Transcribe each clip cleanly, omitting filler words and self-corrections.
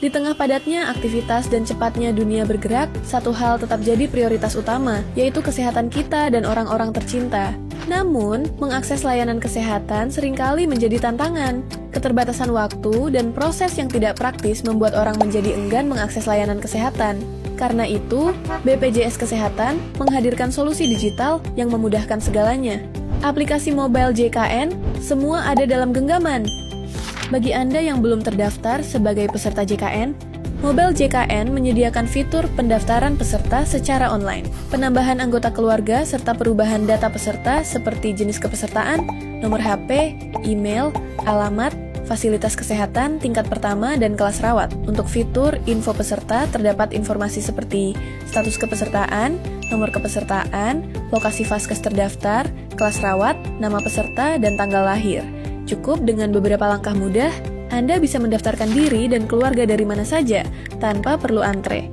Di tengah padatnya aktivitas dan cepatnya dunia bergerak, satu hal tetap jadi prioritas utama, yaitu kesehatan kita dan orang-orang tercinta. Namun, mengakses layanan kesehatan seringkali menjadi tantangan. Keterbatasan waktu dan proses yang tidak praktis membuat orang menjadi enggan mengakses layanan kesehatan. Karena itu, BPJS Kesehatan menghadirkan solusi digital yang memudahkan segalanya. Aplikasi mobile JKN, semua ada dalam genggaman. Bagi Anda yang belum terdaftar sebagai peserta JKN, Mobile JKN menyediakan fitur pendaftaran peserta secara online, penambahan anggota keluarga serta perubahan data peserta seperti jenis kepesertaan, nomor HP, email, alamat, fasilitas kesehatan tingkat pertama dan kelas rawat. Untuk fitur info peserta terdapat informasi seperti status kepesertaan, nomor kepesertaan, lokasi vaskes terdaftar, kelas rawat, nama peserta, dan tanggal lahir. Cukup dengan beberapa langkah mudah, Anda bisa mendaftarkan diri dan keluarga dari mana saja, tanpa perlu antre.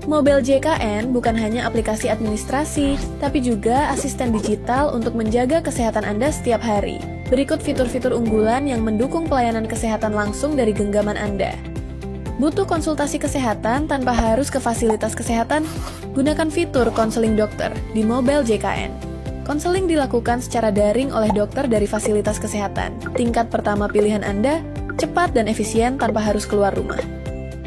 Mobile JKN bukan hanya aplikasi administrasi, tapi juga asisten digital untuk menjaga kesehatan Anda setiap hari. Berikut fitur-fitur unggulan yang mendukung pelayanan kesehatan langsung dari genggaman Anda. Butuh konsultasi kesehatan tanpa harus ke fasilitas kesehatan? Gunakan fitur konseling dokter di Mobile JKN. Konseling dilakukan secara daring oleh dokter dari fasilitas kesehatan. Tingkat pertama pilihan Anda, cepat dan efisien tanpa harus keluar rumah.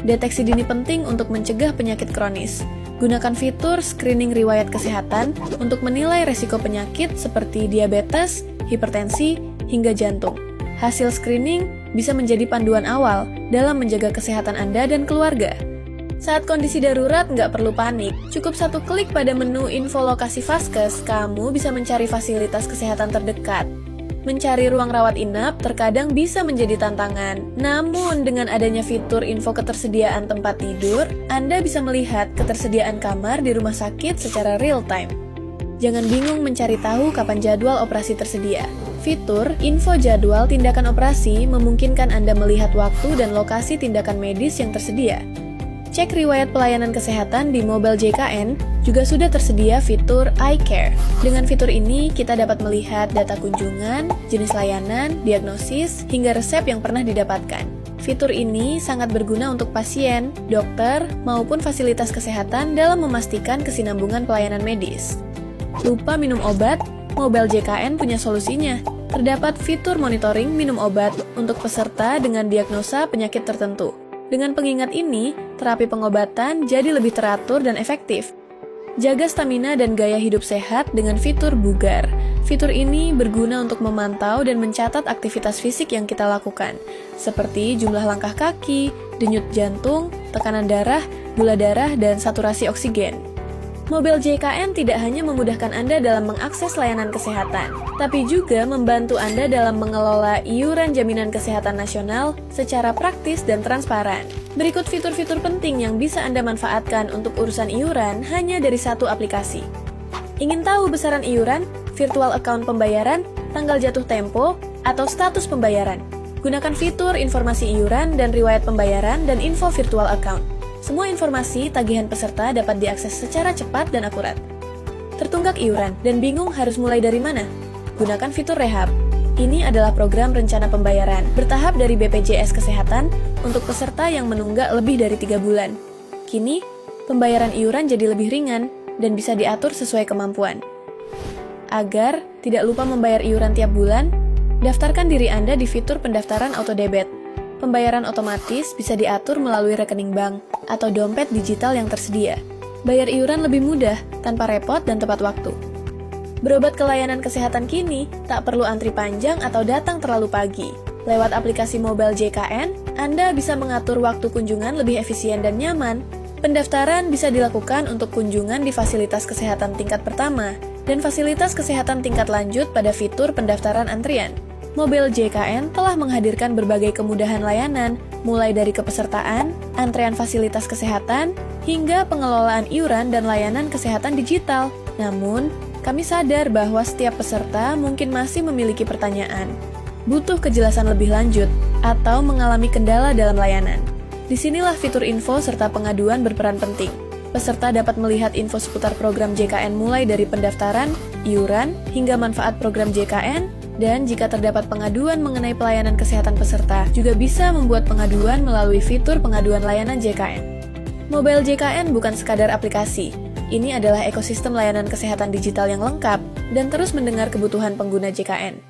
Deteksi dini penting untuk mencegah penyakit kronis. Gunakan fitur screening riwayat kesehatan untuk menilai resiko penyakit seperti diabetes, hipertensi, hingga jantung. Hasil screening bisa menjadi panduan awal dalam menjaga kesehatan Anda dan keluarga. Saat kondisi darurat, nggak perlu panik. Cukup satu klik pada menu info lokasi vaskes, kamu bisa mencari fasilitas kesehatan terdekat. Mencari ruang rawat inap terkadang bisa menjadi tantangan. Namun, dengan adanya fitur info ketersediaan tempat tidur, Anda bisa melihat ketersediaan kamar di rumah sakit secara real-time. Jangan bingung mencari tahu kapan jadwal operasi tersedia. Fitur info jadwal tindakan operasi memungkinkan Anda melihat waktu dan lokasi tindakan medis yang tersedia. Cek riwayat pelayanan kesehatan di Mobile JKN, juga sudah tersedia fitur iCare. Dengan fitur ini, kita dapat melihat data kunjungan, jenis layanan, diagnosis, hingga resep yang pernah didapatkan. Fitur ini sangat berguna untuk pasien, dokter, maupun fasilitas kesehatan dalam memastikan kesinambungan pelayanan medis. Lupa minum obat? Mobile JKN punya solusinya. Terdapat fitur monitoring minum obat untuk peserta dengan diagnosa penyakit tertentu. Dengan pengingat ini, terapi pengobatan jadi lebih teratur dan efektif. Jaga stamina dan gaya hidup sehat dengan fitur bugar. Fitur ini berguna untuk memantau dan mencatat aktivitas fisik yang kita lakukan, seperti jumlah langkah kaki, denyut jantung, tekanan darah, gula darah, dan saturasi oksigen. Mobile JKN tidak hanya memudahkan Anda dalam mengakses layanan kesehatan, tapi juga membantu Anda dalam mengelola iuran jaminan kesehatan nasional secara praktis dan transparan. Berikut fitur-fitur penting yang bisa Anda manfaatkan untuk urusan iuran hanya dari satu aplikasi. Ingin tahu besaran iuran, virtual account pembayaran, tanggal jatuh tempo, atau status pembayaran? Gunakan fitur informasi iuran dan riwayat pembayaran dan info virtual account. Semua informasi tagihan peserta dapat diakses secara cepat dan akurat. Tertunggak iuran dan bingung harus mulai dari mana? Gunakan fitur Rehab. Ini adalah program rencana pembayaran bertahap dari BPJS Kesehatan untuk peserta yang menunggak lebih dari 3 bulan. Kini, pembayaran iuran jadi lebih ringan dan bisa diatur sesuai kemampuan. Agar tidak lupa membayar iuran tiap bulan, daftarkan diri Anda di fitur pendaftaran autodebit. Pembayaran otomatis bisa diatur melalui rekening bank atau dompet digital yang tersedia. Bayar iuran lebih mudah, tanpa repot dan tepat waktu. Berobat ke layanan kesehatan kini, tak perlu antri panjang atau datang terlalu pagi. Lewat aplikasi mobile JKN, Anda bisa mengatur waktu kunjungan lebih efisien dan nyaman. Pendaftaran bisa dilakukan untuk kunjungan di fasilitas kesehatan tingkat pertama dan fasilitas kesehatan tingkat lanjut pada fitur pendaftaran antrian. Mobile JKN telah menghadirkan berbagai kemudahan layanan, mulai dari kepesertaan, antrean fasilitas kesehatan, hingga pengelolaan iuran dan layanan kesehatan digital. Namun, kami sadar bahwa setiap peserta mungkin masih memiliki pertanyaan, butuh kejelasan lebih lanjut, atau mengalami kendala dalam layanan. Disinilah fitur info serta pengaduan berperan penting. Peserta dapat melihat info seputar program JKN mulai dari pendaftaran, iuran, hingga manfaat program JKN, Dan jika terdapat pengaduan mengenai pelayanan kesehatan peserta, juga bisa membuat pengaduan melalui fitur pengaduan layanan JKN. Mobile JKN bukan sekadar aplikasi. Ini adalah ekosistem layanan kesehatan digital yang lengkap dan terus mendengar kebutuhan pengguna JKN.